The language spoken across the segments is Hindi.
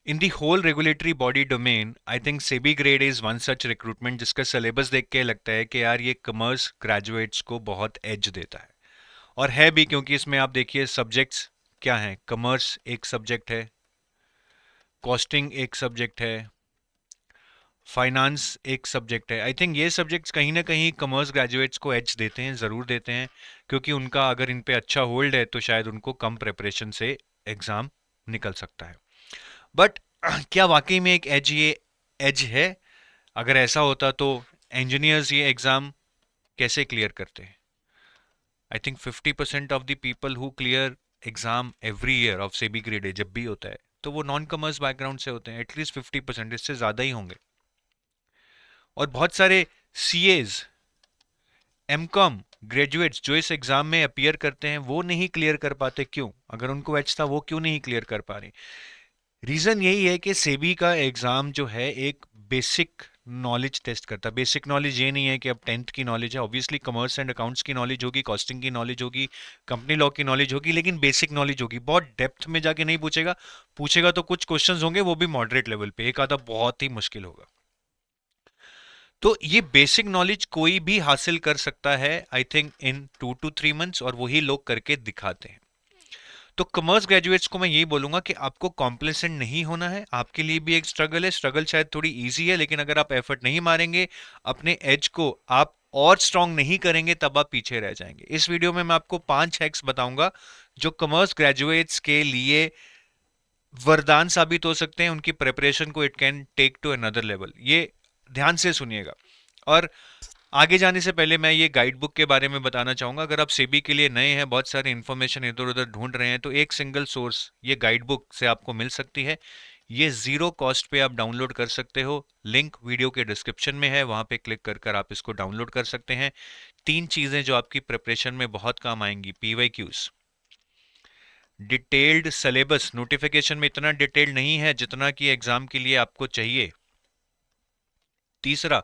In the whole regulatory body domain, I think SEBI grade is one such recruitment जिसका सिलेबस देख के लगता है कि यार ये कॉमर्स ग्रेजुएट्स को बहुत एज देता है। और है भी, क्योंकि इसमें आप देखिए सब्जेक्ट्स क्या हैं। कॉमर्स एक सब्जेक्ट है, कॉस्टिंग एक सब्जेक्ट है, फाइनेंस एक सब्जेक्ट है। आई थिंक ये सब्जेक्ट्स कहीं ना कहीं कॉमर्स ग्रेजुएट्स को एज देते हैं, ज़रूर देते हैं, क्योंकि उनका अगर इन पे अच्छा होल्ड है तो शायद उनको कम प्रिपरेशन से एग्ज़ाम निकल सकता है। बट क्या वाकई में एक एज ये एज है? अगर ऐसा होता तो इंजीनियर्स ये एग्ज़ाम कैसे क्लियर करते हैं? I think 50% of the people who clear exam every year of SEBI grade A जब भी होता है तो वो नॉन कॉमर्स बैकग्राउंड से होते हैं। एटलीस्ट 50%, इससे ज़्यादा ही होंगे। और बहुत सारे सीएज, एमकॉम ग्रेजुएट्स जो इस एग्जाम में अपीयर करते हैं वो नहीं क्लियर कर पाते। क्यों? अगर उनको एच था वो क्यों नहीं क्लियर कर पा रहे? रीजन यही है कि सेबी का एग्जाम जो है एक बेसिक नॉलेज टेस्ट करता है। बेसिक नॉलेज ये नहीं है कि अब 10th की नॉलेज है, ऑब्वियसली कॉमर्स एंड अकाउंट्स की नॉलेज होगी, कॉस्टिंग की नॉलेज होगी, कंपनी लॉ की नॉलेज होगी, लेकिन बेसिक नॉलेज होगी। बहुत डेप्थ में जाके नहीं पूछेगा, पूछेगा तो कुछ क्वेश्चंस होंगे वो भी मॉडरेट लेवल पे, एक आधा बहुत ही मुश्किल होगा। तो ये बेसिक नॉलेज कोई भी हासिल कर सकता है I think in 2 to 3 months, और वही लोग करके दिखाते हैं। तो कॉमर्स ग्रेजुएट्स को मैं यही बोलूंगा कि आपको कॉम्प्लेसेंट नहीं होना है। आपके लिए भी एक स्ट्रगल है, स्ट्रगल शायद थोड़ी इजी है, लेकिन अगर आप एफर्ट नहीं मारेंगे, अपने एज को आप और स्ट्रांग नहीं करेंगे, तब आप पीछे रह जाएंगे। इस वीडियो में मैं आपको 5 हैक्स बताऊंगा जो कॉमर्स ग्रेजुएट्स के लिए वरदान साबित हो सकते हैं। उनकी प्रिपरेशन को it can take to another level. ये ध्यान से सुनिएगा। और आगे जाने से पहले मैं ये गाइड बुक के बारे में बताना चाहूंगा। अगर आप सेबी के लिए नए हैं, बहुत सारे इन्फॉर्मेशन इधर उधर ढूंढ रहे हैं, तो एक सिंगल सोर्स ये गाइड बुक से आपको मिल सकती है। ये जीरो कॉस्ट पे आप डाउनलोड कर सकते हो। लिंक वीडियो के डिस्क्रिप्शन में है, वहां पे क्लिक कर कर आप इसको डाउनलोड कर सकते हैं। 3 चीजें जो आपकी प्रिपरेशन में बहुत काम आएंगी: पीवाईक्यूज, डिटेल्ड सिलेबस, नोटिफिकेशन में इतना डिटेल्ड नहीं है जितना कि एग्जाम के लिए आपको चाहिए। तीसरा,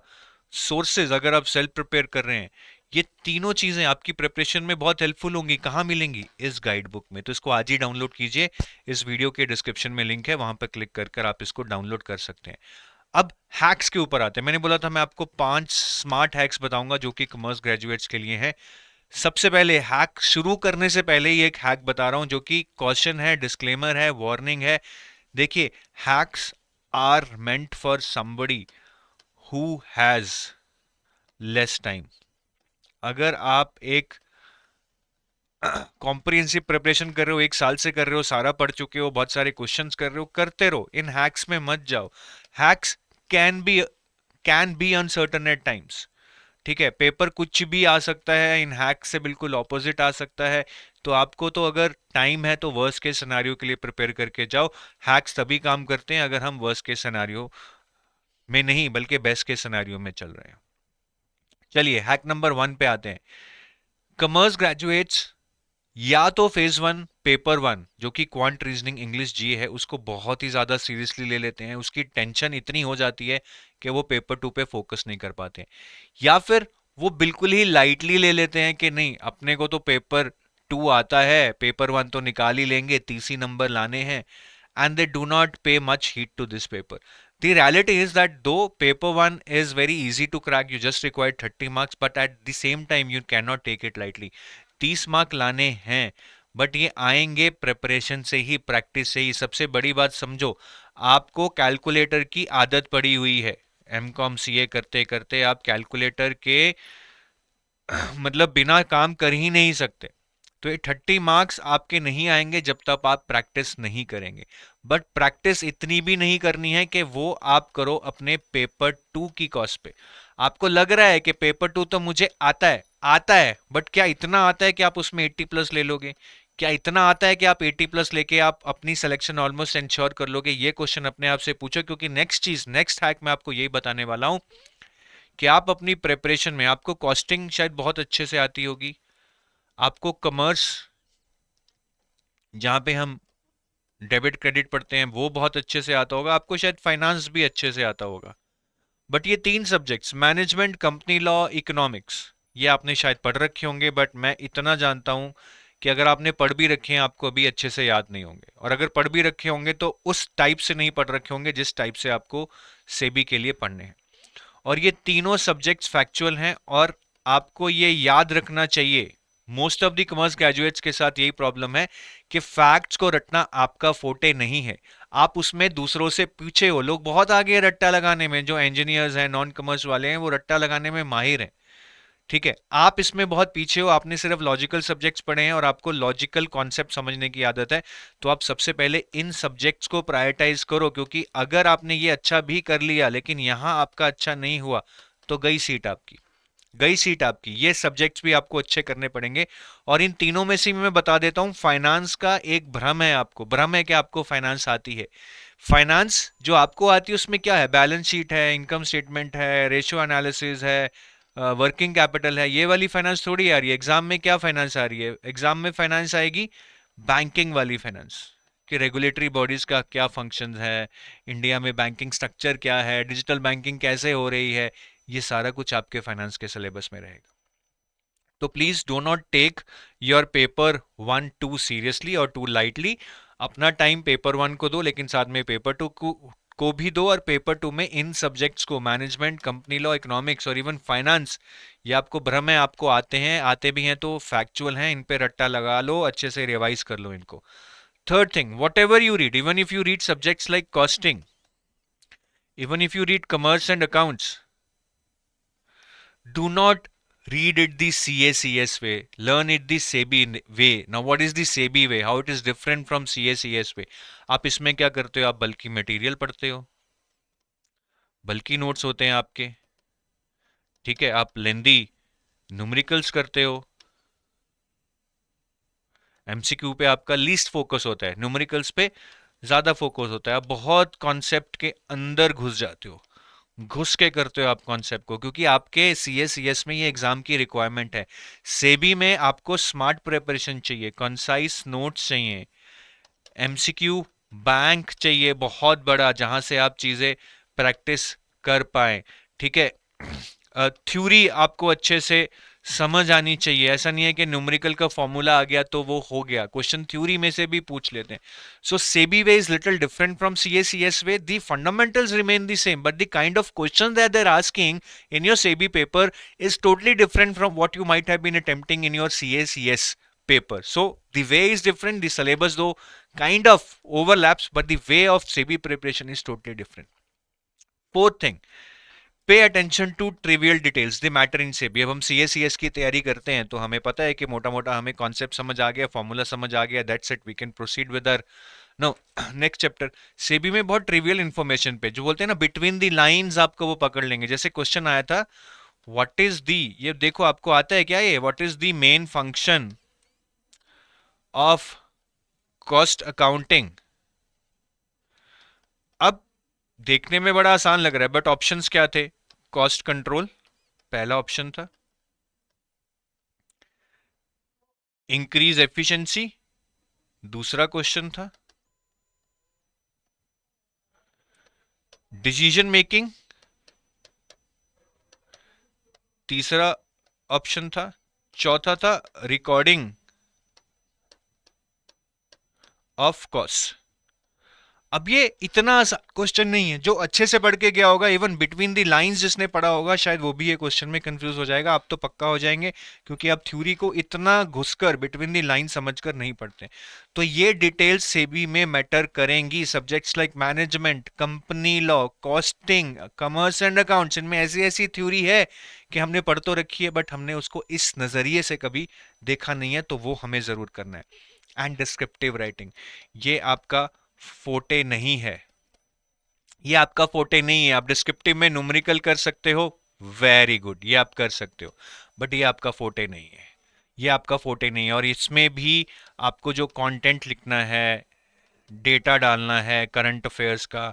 सोर्सेज, अगर आप सेल्फ प्रिपेयर कर रहे हैं, ये तीनों चीजें आपकी प्रिपरेशन में बहुत हेल्पफुल होंगी। कहाँ मिलेंगी? इस गाइड बुक में। तो इसको आज ही डाउनलोड कीजिए। इस वीडियो के डिस्क्रिप्शन में लिंक है, वहां पर क्लिक कर कर आप इसको डाउनलोड कर सकते हैं। अब हैक्स के ऊपर आते हैं। मैंने बोला था मैं आपको 5 स्मार्ट हैक्स बताऊंगा जो कि कॉमर्स ग्रेजुएट्स के लिए हैं। सबसे पहले हैक शुरू करने से पहले ही एक हैक बता रहा हूं जो कि कॉशन है, डिस्क्लेमर है, वार्निंग है। देखिए, hacks are meant for somebody who has less time. अगर आप एक कॉम्प्रिहेंसिव प्रिपरेशन कर रहे हो, 1 साल से कर रहे हो, सारा पढ़ चुके हो, बहुत सारे क्वेश्चंस कर रहे हो, करते रहो। इन हैक्स में मत जाओ। Hacks can be can be uncertain at times. ठीक है, पेपर कुछ भी आ सकता है, इन हैक्स से बिल्कुल ऑपोजिट आ सकता है। तो आपको तो अगर टाइम है तो वर्स्ट के सिनेरियो के लिए प्रिपेयर करके जाओ। हैक्स तभी काम करते हैं अगर हम वर्स्ट के सिनेरियो में नहीं बल्कि बेस्ट के सिनेरियो में चल रहे हैं। चलिए हैक नंबर 1 पे आते हैं। कॉमर्स ग्रेजुएट्स या तो फेज 1 पेपर 1 जो कि क्वांट रीजनिंग इंग्लिश जी है उसको बहुत ही ज्यादा सीरियसली ले लेते हैं। उसकी टेंशन इतनी हो जाती है कि वो पेपर 2 पे फोकस नहीं कर पाते। या फिर वो बिल्कुल ही लाइटली ले लेते हैं कि नहीं, अपने को तो पेपर 2 आता है, पेपर 1 तो निकाल ही लेंगे, 30 ही नंबर लाने हैं, and they do not pay much heed to this paper. The reality is that though paper 1 is very easy to crack, you just require 30 marks, but at the same time you cannot take it lightly. 30 mark लाने हैं, बट ये आएंगे प्रिपरेशन से ही, प्रैक्टिस से ही। सबसे बड़ी बात समझो, आपको कैलकुलेटर की आदत पड़ी हुई है। एमकॉम सीए करते करते आप कैलकुलेटर के मतलब बिना काम कर ही नहीं सकते। तो ये 30 मार्क्स आपके नहीं आएंगे जब तक आप प्रैक्टिस नहीं करेंगे। बट प्रैक्टिस इतनी भी नहीं करनी है कि वो आप करो अपने पेपर 2 की कॉस्ट पे। आपको लग रहा है कि पेपर 2 तो मुझे आता है, बट क्या इतना आता है कि आप उसमें 80+ ले लोगे? क्या इतना आता है कि आप 80+ लेके आप अपनी सिलेक्शन ऑलमोस्ट इंश्योर कर लोगे? ये क्वेश्चन अपने आप से पूछो, क्योंकि नेक्स्ट हैक मैं आपको यही बताने वाला हूं कि आप अपनी प्रिपरेशन में, आपको कॉस्टिंग शायद बहुत अच्छे से आती होगी, आपको कॉमर्स जहां पे हम डेबिट क्रेडिट पढ़ते हैं वो बहुत अच्छे से आता होगा, आपको शायद फाइनेंस भी अच्छे से आता होगा। बट ये 3 subjects, management, company law, economics, ये आपने शायद पढ़ रखे होंगे, बट मैं इतना जानता हूं कि अगर आपने पढ़ भी रखे हैं आपको अभी अच्छे से याद नहीं होंगे, और अगर पढ़ भी रखे होंगे तो उस टाइप से नहीं पढ़ रखे होंगे जिस टाइप से आपको सेबी के लिए पढ़ने हैं। और ये तीनों सब्जेक्ट्स फैक्चुअल हैं, और आपको ये याद रखना चाहिए। Most of the commerce graduates के साथ यही प्रॉब्लम है कि फैक्ट्स को रटना आपका फोटे नहीं है, आप उसमें दूसरों से पीछे हो। लोग बहुत आगे हैं रट्टा लगाने में, जो इंजीनियर्स हैं, नॉन कॉमर्स वाले हैं, वो रट्टा लगाने में माहिर हैं। ठीक है, आप इसमें बहुत पीछे हो, आपने सिर्फ लॉजिकल सब्जेक्ट्स पढ़े हैं और आपको लॉजिकल कॉन्सेप्ट समझने की आदत है। तो आप सबसे पहले इन सब्जेक्ट्स को प्रायोरिटाइज करो, क्योंकि अगर आपने ये अच्छा भी कर लिया लेकिन यहां आपका अच्छा नहीं हुआ तो गई सीट आपकी, गई सीट आपकी। ये सब्जेक्ट्स भी आपको अच्छे करने पड़ेंगे। और इन तीनों में से मैं बता देता हूं, फाइनेंस का एक भ्रम है, आपको भ्रम है कि आपको फाइनेंस आती है। फाइनेंस जो आपको आती है उसमें क्या है, बैलेंस शीट है, इनकम स्टेटमेंट है, रेशियो एनालिसिस है, वर्किंग कैपिटल है। ये वाली फाइनेंस थोड़ी आ रही है एग्जाम में। क्या फाइनेंस आ रही है एग्जाम में? फाइनेंस आएगी बैंकिंग वाली फाइनेंस, कि रेगुलेटरी बॉडीज का क्या फंक्शन है, इंडिया में बैंकिंग स्ट्रक्चर क्या है, डिजिटल बैंकिंग कैसे हो रही है, ये सारा कुछ आपके फाइनेंस के सिलेबस में रहेगा। तो please do not take your paper 1 too seriously or too lightly. अपना टाइम पेपर 1 को दो, लेकिन साथ में पेपर 2 को भी दो। और पेपर 2 में इन सब्जेक्ट्स को, मैनेजमेंट, कंपनी लॉ, इकोनॉमिक्स और इवन फाइनेंस, ये आपको भ्रम है आपको आते हैं, आते भी हैं तो फैक्चुअल हैं, इन पे रट्टा लगा लो, अच्छे से रिवाइज कर लो इनको। Third thing, what ever you read, even if you read subjects like costing, even if you read commerce and accounts, do not read it the CACS way. Learn it the SEBI way. Now, what is the SEBI way? How it is different from CACS way? आप इसमें क्या करते हो? आप बल्कि मटेरियल पढ़ते हो, बल्कि नोट्स होते हैं आपके। ठीक है, आप लेंदी न्यूमेरिकल्स करते हो। एमसीक्यू पे आपका लीस्ट फोकस होता है, न्यूमेरिकल्स पे ज्यादा फोकस होता है। आप बहुत कॉन्सेप्ट के अंदर घुस जाते हो, घुस के करते हो आप कॉन्सेप्ट को, क्योंकि आपके सीएस में ये एग्जाम की रिक्वायरमेंट है। सेबी में आपको स्मार्ट प्रिपरेशन चाहिए, कंसाइज नोट्स चाहिए, एमसीक्यू बैंक चाहिए बहुत बड़ा, जहां से आप चीजें प्रैक्टिस कर पाए। ठीक है, थ्योरी आपको अच्छे से समझ आनी चाहिए। ऐसा नहीं है कि न्यूमेरिकल का फॉर्मूला आ गया तो वो हो गया, क्वेश्चन थ्योरी में से भी पूछ लेते हैं। So SEBI way is little different from CA CS way. The fundamentals remain the same, but the kind of question that they are asking in your SEBI paper is totally different from what you might have been attempting in your CA CS paper. So the way is different, the syllabus though kind of overlaps, but the way of SEBI preparation is totally different. Fourth thing, pay attention to trivial details the matter in SEBI. अब हम सीएसीएस की तैयारी करते हैं तो हमें पता है कि मोटा मोटा हमें कॉन्सेप्ट समझ आ गया, फॉर्मूला समझ आ गया, that's it, we can proceed with our no next chapter. SEBI में बहुत ट्रिवियल इंफॉर्मेशन पे, जो बोलते हैं ना बिटवीन द लाइंस, आपको वो पकड़ लेंगे। जैसे क्वेश्चन आया था, व्हाट इज दी, ये देखो आपको आता है क्या ये, what is the main function of cost accounting. अब देखने में बड़ा आसान लग रहा है, बट ऑप्शंस क्या थे? कॉस्ट कंट्रोल पहला ऑप्शन था, इंक्रीज एफिशिएंसी दूसरा क्वेश्चन था, डिसीजन मेकिंग तीसरा ऑप्शन था, चौथा था रिकॉर्डिंग ऑफ कॉस्ट। अब ये इतना क्वेश्चन नहीं है, जो अच्छे से पढ़ के गया होगा, इवन बिटवीन द लाइंस जिसने पढ़ा होगा, शायद वो भी ये क्वेश्चन में कंफ्यूज हो जाएगा। आप तो पक्का हो जाएंगे, क्योंकि आप थ्योरी को इतना घुसकर बिटवीन द लाइन समझकर नहीं पढ़ते। तो ये डिटेल्स सेबी में मैटर करेंगी। Subjects like management, company law, costing, commerce and accounts, इनमें ऐसी ऐसी थ्योरी है कि हमने पढ़ तो रखी है, बट हमने उसको इस नजरिए से कभी देखा नहीं है, तो वो हमें जरूर करना है। एंड डिस्क्रिप्टिव राइटिंग, ये आपका फोटे नहीं है, ये आपका फोटे नहीं है। आप डिस्क्रिप्टिव में न्यूमेरिकल कर सकते हो, वेरी गुड, ये आप कर सकते हो, बट ये आपका फोटे नहीं है, ये आपका फोटे नहीं है। और इसमें भी आपको जो कंटेंट लिखना है, डेटा डालना है करंट अफेयर्स का,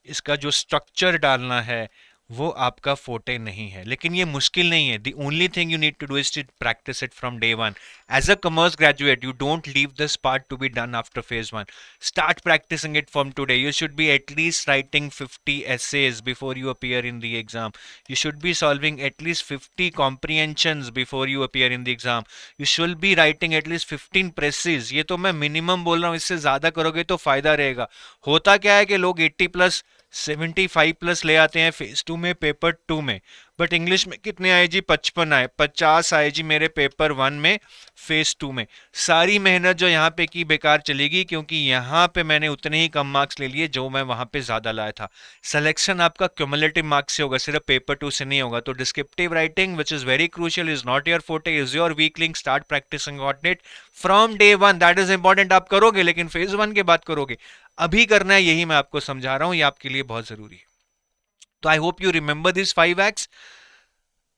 इसका जो स्ट्रक्चर डालना है, वो आपका फोटे नहीं है, लेकिन ये मुश्किल नहीं है. The only thing you need to do is to practise it from day one. As a commerce graduate you don't leave this part to be done after phase one. Start practising it from today. You should be at least writing 50 essays before you appear in the exam. You should be solving at least 50 comprehensions before you appear in the exam. You should be writing at least 15 presses. ये तो मैं मिनिमम बोल रहा हूँ, इससे ज्यादा करोगे तो फायदा रहेगा. होता क्या है कि लोग 80 प्लस 75 प्लस ले आते हैं फेज टू में, पेपर टू में. बट इंग्लिश में कितने आए जी? 55 आए. 50 आए जी मेरे पेपर वन में, फेज टू में. सारी मेहनत जो यहाँ पे की बेकार चलेगी, क्योंकि यहाँ पे मैंने उतने ही कम मार्क्स ले लिए जो मैं वहां पे ज्यादा लाया था. सिलेक्शन आपका क्यूमुलेटिव मार्क्स से होगा, सिर्फ पेपर टू से नहीं होगा. तो descriptive writing which is very crucial is not your forte, is your weak link. Start practising on it from day one. That is important. आप करोगे लेकिन फेज वन के बाद करोगे. अभी करना है, यही मैं आपको समझा रहा हूं, ये आपके लिए बहुत जरूरी है. तो I hope you remember this 5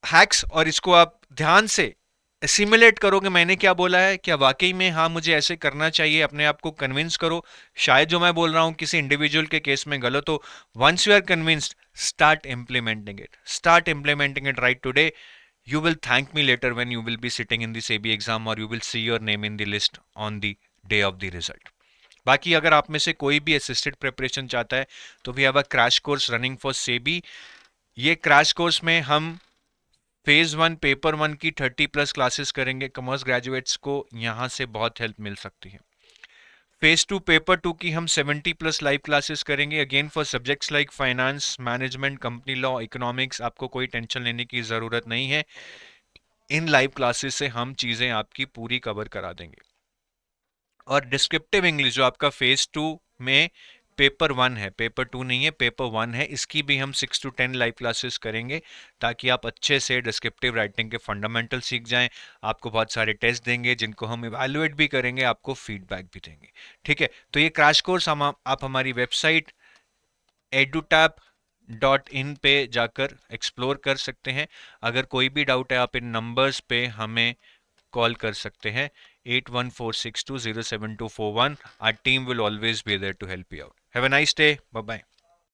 hacks और इसको आप ध्यान से सिमुलेट करोगे. मैंने क्या बोला है, क्या वाकई में हाँ मुझे ऐसे करना चाहिए. अपने आप को कन्विंस करो. शायद जो मैं बोल रहा हूं किसी इंडिविजुअल के केस में गलत हो. Once you are convinced, start implementing it. Start implementing it right today. You will thank me later when you will be sitting in the SEBI exam or you will see your name in the list on the day of the result. बाकी अगर आप में से कोई भी असिस्टेड प्रिपरेशन चाहता है तो we have a crash course running for SEBI. ये क्रैश कोर्स में हम फेज वन पेपर वन की 30 प्लस क्लासेस करेंगे. कॉमर्स ग्रेजुएट्स को यहाँ से बहुत हेल्प मिल सकती है. फेज टू पेपर टू की हम 70 प्लस लाइव क्लासेस करेंगे, again for subjects like finance, management, company law, economics. आपको कोई टेंशन लेने की ज़रूरत नहीं है. इन लाइव क्लासेस से हम चीज़ें आपकी पूरी कवर करा देंगे. और डिस्क्रिप्टिव इंग्लिश जो आपका फेज टू में पेपर वन है, पेपर टू नहीं है, पेपर वन है, इसकी भी हम 6 to 10 लाइव क्लासेस करेंगे ताकि आप अच्छे से डिस्क्रिप्टिव राइटिंग के फंडामेंटल सीख जाएं. आपको बहुत सारे टेस्ट देंगे जिनको हम इवैल्यूएट भी करेंगे, आपको फीडबैक भी देंगे. ठीक है, तो ये क्रैश कोर्स आप हमारी वेबसाइट edutap.in पे जाकर एक्सप्लोर कर सकते हैं. अगर कोई भी डाउट है आप इन नंबर्स पे हमें कॉल कर सकते हैं. 8146207241. Our team will always be there to help you out. Have a nice day. Bye bye.